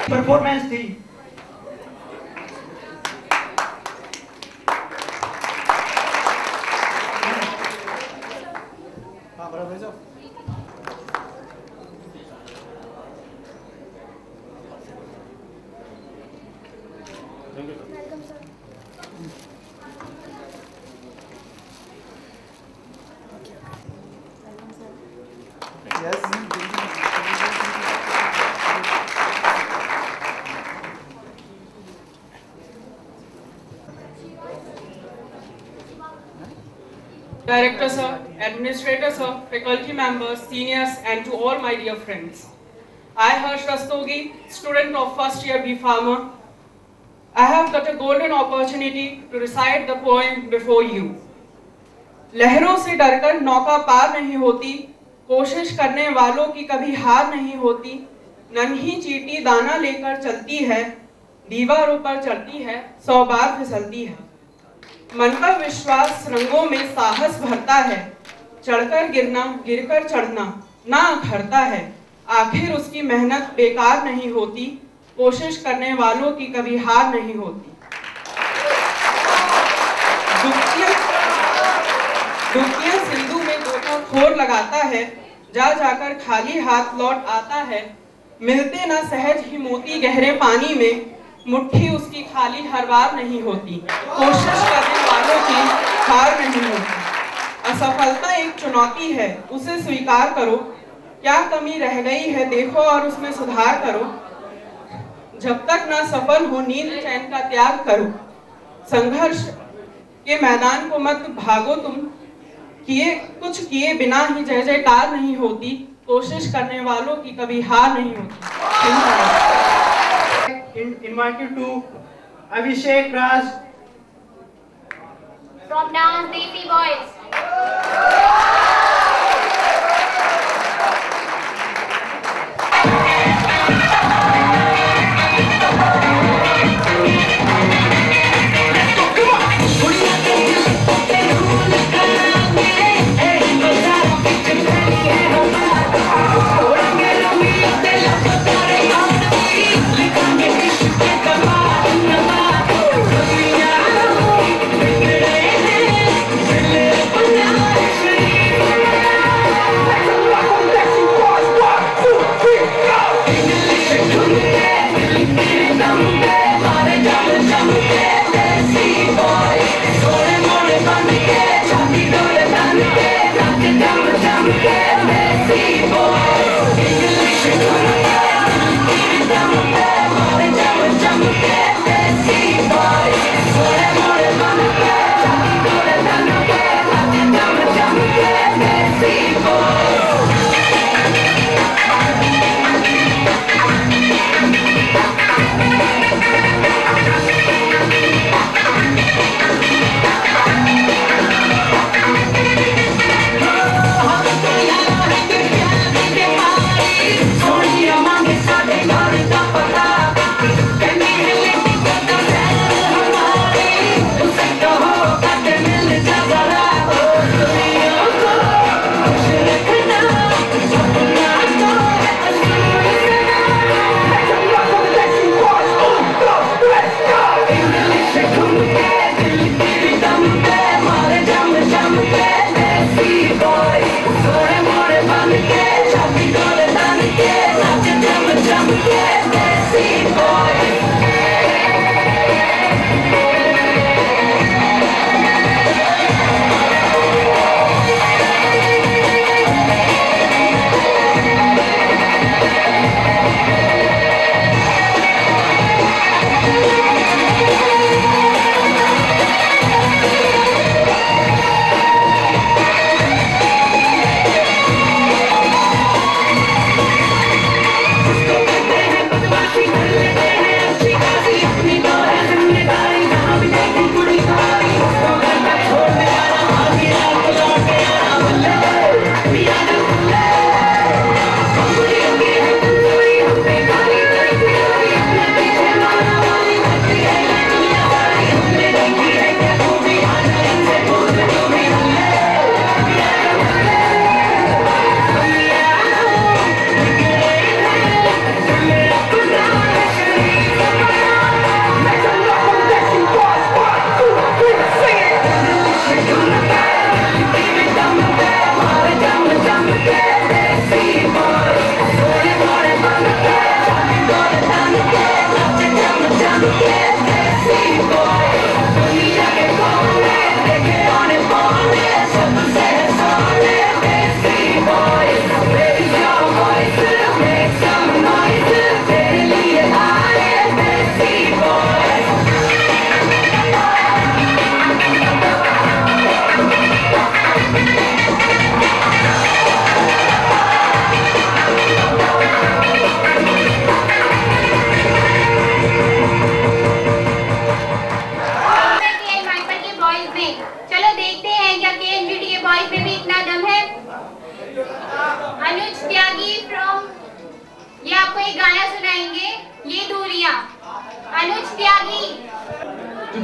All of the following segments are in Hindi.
परफॉर्मेंस थी। हाँ बड़ा भेजो। Director sir, Administrator sir, faculty members, seniors and to all my dear friends. I Harsh Rastogi, student of first year B Pharma. I have got a golden opportunity to recite the poem before you. लहरों से डरकर नौका पार नहीं होती, कोशिश करने वालों की कभी हार नहीं होती, नन्ही चींटी दाना लेकर चलती है, दीवारों पर चढ़ती है, 100 बार फिसलती है। मन का विश्वास रंगों में साहस भरता है, चढ़कर गिरना गिरकर चढ़ना ना अखरता है, आखिर उसकी मेहनत बेकार नहीं होती, कोशिश करने वालों की कभी हार नहीं होती। दुखिया सिंधु में गोताखोर लगाता है, जा जाकर खाली हाथ लौट आता है, मिलते ना सहज ही मोती गहरे पानी में, मुट्ठी उसकी खाली हर बार नहीं होती, कोशिश करने वालों की हार नहीं होती। असफलता एक चुनौती है, उसे स्वीकार करो, क्या कमी रह गई है देखो और उसमें सुधार करो, जब तक ना सफल हो नींद चैन का त्याग करो, संघर्ष के मैदान को मत भागो तुम, कुछ किए बिना ही जय जयकार नहीं होती, कोशिश करने वालों की कभी हार नहीं होती। Invited to Abhishek Raj from Dance Desi Boys.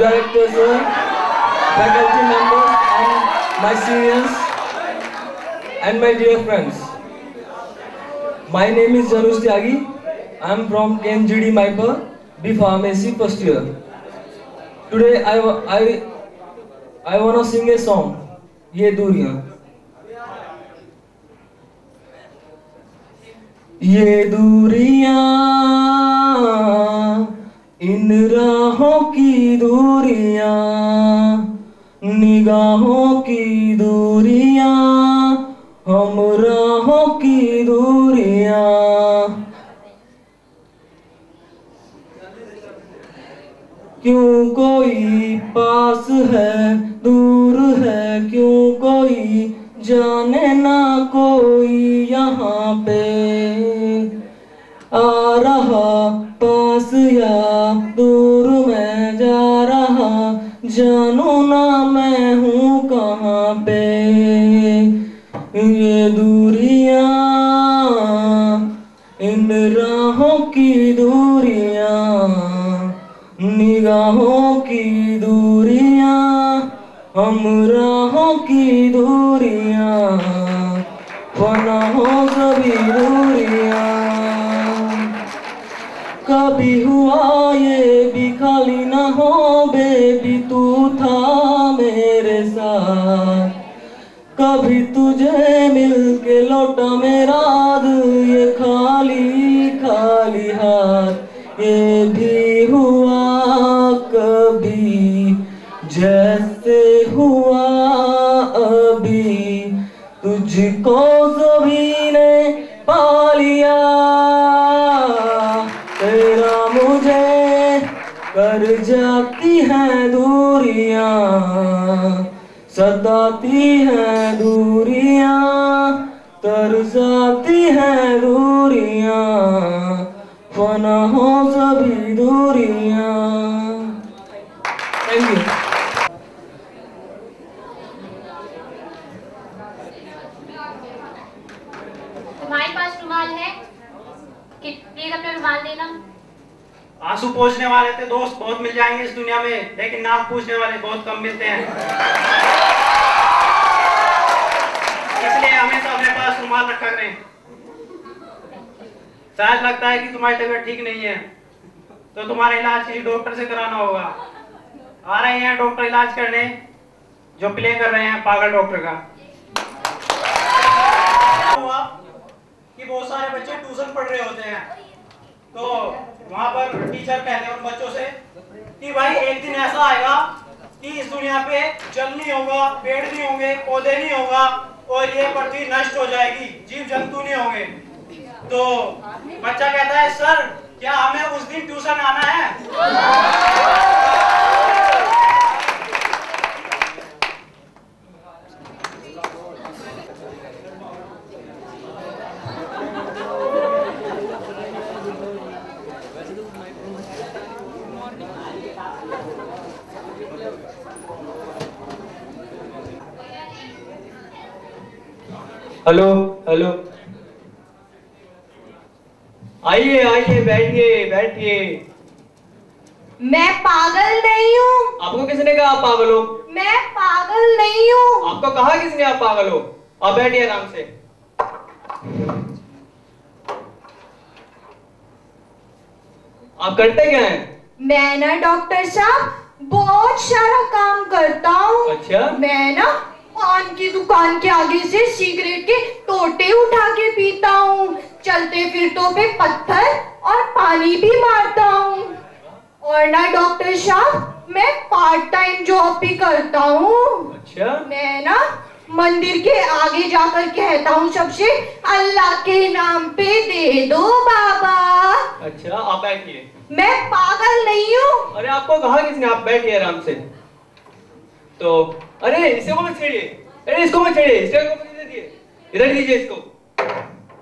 directors, sir, faculty members, and my seniors, and my dear friends. My name is Janush Tyagi. I am from KNGD Maipa, B Pharmacy first year. Today I wanna sing a song, ये दूरियां. ये दूरियां इन राहों की दूरियां, निगाहों की दूरियां, हम राहों की दूरियां. क्यों कोई पास है दूर है, क्यों कोई जाने ना कोई यहाँ पे. आ रहा पास या दूर मैं जा रहा, जानू ना मैं हूँ कहाँ पे. ये दूरियां इन राहों की दूरियां, निगाहों की दूरियां, हम राहों की दूरियां, फना हो सभी दूरियां. कभी हुआ ये भी खाली ना हो बेबी, तू था मेरे साथ. कभी तुझे मिल के लौटा मेरा दिल ये खाली खाली हाथ. ये भी हुआ कभी जैसे हुआ अभी, तुझको सभी ने पा लिया. तेरा मुझे कर जाती हैं दूरियां, सताती हैं दूरियां, तरसाती हैं दूरियां, फना हो सभी दूरियां. Thank you. तुम्हारे पास रुमाल है कि प्लीज अपना रुमाल देना. आंसू पोंछने वाले थे दोस्त बहुत मिल जाएंगे इस दुनिया में, लेकिन नाक पूछने वाले बहुत कम मिलते हैं. इसलिए हमेशा अपने पास रुमाल रखा करें. शायद लगता है कि तुम्हारी तबीयत ठीक नहीं है तो तुम्हारा इलाज किसी डॉक्टर से कराना होगा. आ रहे हैं डॉक्टर इलाज करने, जो प्ले कर रहे हैं पागल डॉक्टर का. हुआ कि बहुत सारे बच्चे ट्यूशन पढ़ रहे होते हैं, तो वहां पर टीचर कहते हैं उन बच्चों से कि भाई एक दिन ऐसा आएगा कि इस दुनिया पे जल नहीं होगा, पेड़ नहीं होंगे, पौधे नहीं होगा, और ये पृथ्वी नष्ट हो जाएगी, जीव जंतु नहीं होंगे. तो बच्चा कहता है सर क्या हमें उस दिन ट्यूशन आना है? Hello hello. आइए आइए बैठिए बैठिए. मैं पागल नहीं हूँ. आपको किसने कहा आप पागल हो? मैं पागल नहीं हूँ. आपको कहा किसने आप पागल हो? आप बैठिए आराम से. आप करते क्या हैं? मैं ना डॉक्टर साहब बहुत सारा काम करता हूँ. अच्छा. मैं ना पान की दुकान के आगे से सिगरेट के टोटे उठा के पीता हूँ. चलते फिरतों पे पत्थर और पानी भी मारता हूँ. और ना डॉक्टर साहब मैं पार्ट टाइम जॉब भी करता हूँ. अच्छा. मैं ना मंदिर के आगे जाकर कहता हूँ सबसे, अल्लाह के नाम पे दे दो बाबा. अच्छा आप बैठिए. मैं पागल नहीं हूँ. अरे आपको कहा किसने? आप बैठिए आराम से. तो अरे इसको मत छेड़िए. अरे इसको मत छेड़िए. इसको मत दीजिए. इधर दीजिए इसको.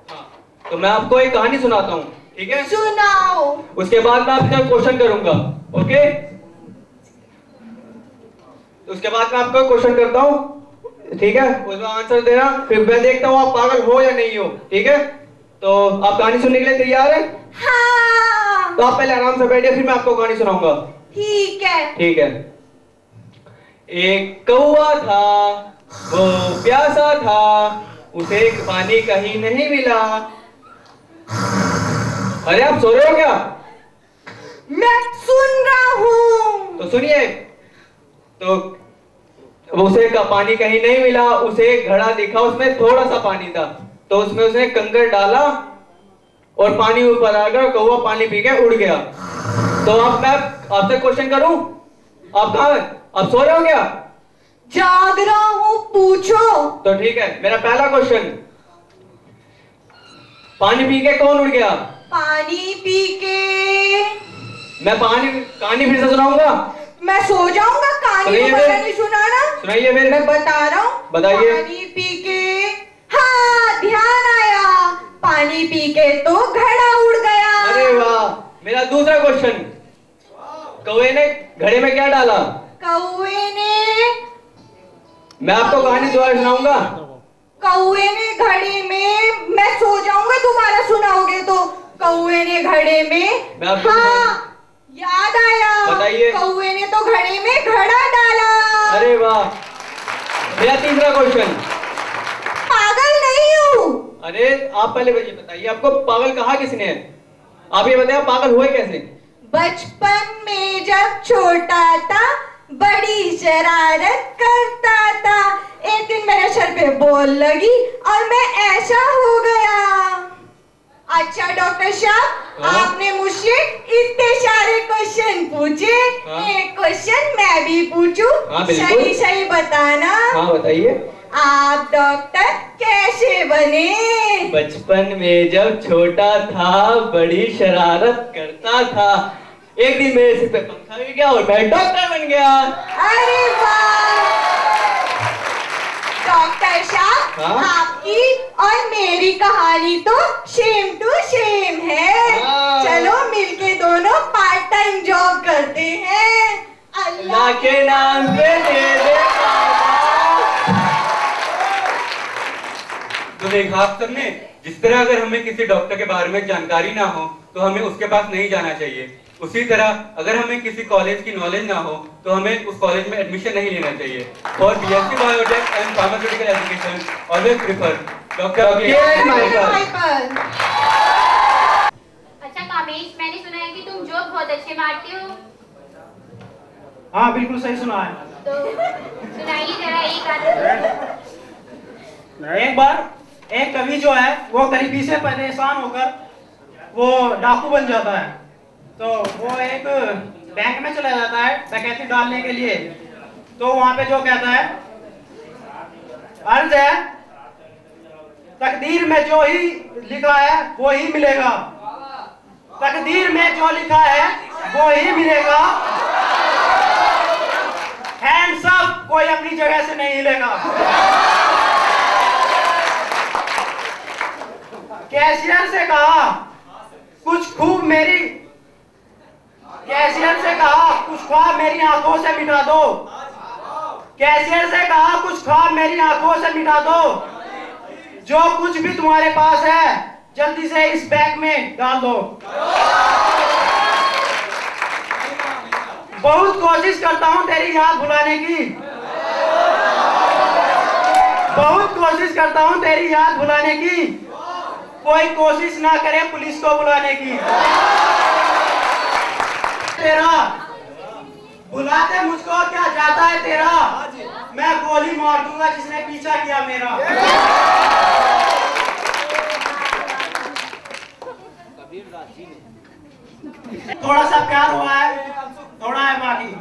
हाँ. तो मैं आपको एक कहानी सुनाता हूँ, ठीक है? सुनाओ. उसके बाद मैं आपसे क्वेश्चन करूंगा. ओके? उसके बाद मैं आपको क्वेश्चन करता हूँ, ठीक है? उसका आंसर देना, फिर मैं देखता हूँ आप पागल हो या नहीं हो. ठीक है? तो आप कहानी सुनने के लिए तैयार हैं? हाँ. तो आप पहले आराम से बैठिए, फिर मैं आपको कहानी सुनाऊंगा. ठीक है। ठीक है। एक कौवा था, वो प्यासा था, उसे पानी कहीं नहीं मिला। अरे आप सो रहे हो क्या? मैं सुन रहा हूँ। तो सुनिए। तो उसे पानी कहीं नहीं मिला, उसे एक घड़ा दिखा, उसमें थोड़ा सा पानी था, तो उसमें उसने कंकड़ डाला और पानी ऊपर आ गया, कौवा पानी पी के उड़ गया। तो अब मैं आपसे क्वेश्चन करूं, आप कहां हैं? आप सो रहे हो क्या? जाग रहा हूँ, पूछो। तो ठीक है, मेरा पहला क्वेश्चन, पानी पी के कौन उड़ गया? पानी पी के। मैं कहानी फिर से सुनाऊंगा। मैं सो जाऊंगा, कहानी सुनाइए को फिर। नहीं सुनाना। सुनाइए फिर। मैं बता रहा हूँ। बताइए। पानी पी के, हाँ ध्यान आया, पानी पी के तो घड़ा उड़ गया। अरे वाह। मेरा दूसरा क्वेश्चन, कौवे ने घड़े में क्या डाला? कौवे ने, मैं आपको कहानी दोबारा सुनाऊंगा। कौवे ने घड़े में, मैं सो जाऊंगा तुम्हारा सुनाओगे तो। कौवे ने घड़े में, मैं आपको हाँ याद आया, बताइए। कौवे ने तो घड़े में घड़ा डाला। अरे वाह। मेरा तीसरा क्वेश्चन, पागल नहीं हूँ। अरे आप पहले ये बताइए, आपको पागल कहा किसने है? आप ये बताइए, पागल हुए कैसे? बचपन में जब छोटा था, बड़ी शरारत करता था। एक दिन मेरे सर पे बॉल लगी और मैं ऐसा हो गया। अच्छा डॉक्टर साहब, हाँ? आपने मुझसे इतने सारे क्वेश्चन पूछे, हाँ? एक क्वेश्चन मैं भी पूछूं? हाँ, बिल्कुल। सही सही बताना। हाँ बताइए। आप डॉक्टर कैसे बने? बचपन में जब छोटा था, बड़ी शरारत करता था, एक दिन मेरे सिर पे पंखा गिर गया और मैं डॉक्टर बन गया। अरे वाह डॉक्टर साहब, हाँ? आपकी और मेरी कहानी तो सेम टू सेम है। हाँ। चलो मिलके दोनों पार्ट टाइम जॉब करते हैं। अल्लाह के नाम पे दे दे। तो देखा आप सबने, जिस तरह अगर हमें किसी डॉक्टर के बारे में जानकारी ना हो तो हमें उसके पास नहीं जाना चाहिए, उसी तरह अगर हमें किसी कॉलेज की नॉलेज ना हो तो हमें उस कॉलेज में एडमिशन नहीं लेना चाहिए। For BSc biotech and pharmaceutical education always prefer doctor के माइकल। अच्छा कामेश, मैंने सुना है कि तुम जोक बहुत अच्छे मारते हो, हाँ बिल्कुल सही सुना है। तो सुनाइए जरा एक आध। एक बार एक कवि जो है वो गरीबी से परेशान होकर वो डाकू बन जाता है। तो वो एक बैंक में चला जाता है डकैती डालने के लिए। तो वहां पे जो कहता है, अर्ज है तकदीर में जो ही लिखा है वो ही मिलेगा, तकदीर में जो लिखा है वो ही मिलेगा, हैंड्स अप, कोई अपनी जगह से नहीं हिलेगा। कैशियर से कहा कुछ खूब मेरी, कैशियर से कहा कुछ ख्वाब मेरी आंखों से मिटा दो, कैशियर से कहा कुछ ख्वाब मेरी आंखों से मिटा दो, जो कुछ भी तुम्हारे पास है जल्दी से इस बैग में डाल दो। बहुत कोशिश करता हूं तेरी याद भुलाने की, बहुत कोशिश करता हूं तेरी याद भुलाने की, कोई कोशिश ना करे पुलिस को बुलाने की। तेरा बुलाते मुझको क्या जाता है तेरा, मैं गोली मार दूंगा जिसने पीछा किया मेरा। थोड़ा सा प्यार हुआ है, थोड़ा है बाकी।